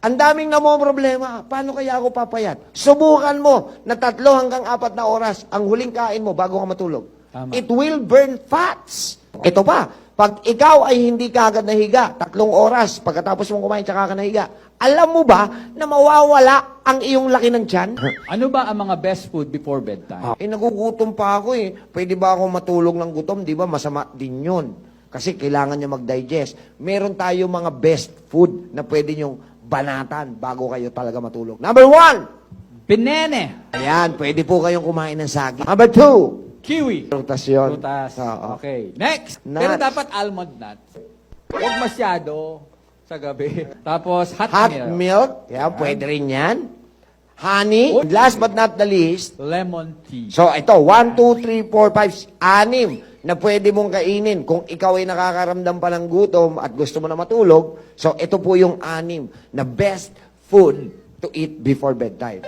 Ang daming problema. Paano kaya ako papayat? Subukan mo na 3 hanggang 4 na oras ang huling kain mo bago ka matulog. Tama. It will burn fats. Ito pa, pag ikaw ay hindi ka agad nahiga, 3 oras pagkatapos mong kumain tsaka ka nahiga, alam mo ba na mawawala ang iyong laki ng tiyan? Ano ba ang mga best food before bedtime? Nagugutom pa ako eh. Pwede ba ako matulog ng gutom? Di ba masama din yun. Kasi kailangan nyo mag-digest. Meron tayo mga best food na pwede nyong banatan bago kayo talaga matulog. Number 1! Pinene. Ayan, pwede po kayong kumain ng saging. Number 2! Kiwi. Prutas yun. Prutas. Oo. Okay. Next. Nuts. Pero dapat almond nuts. Huwag masyado sa gabi. Tapos hot Hot milk. milk. Yan, pwede rin yan. Honey. And last but not the least, Lemon tea. so ito, 1, 2, 3, 4, 5, 6 na pwede mong kainin kung ikaw ay nakakaramdam pa ng gutom at gusto mo na matulog. So ito po yung 6 na best food to eat before bedtime.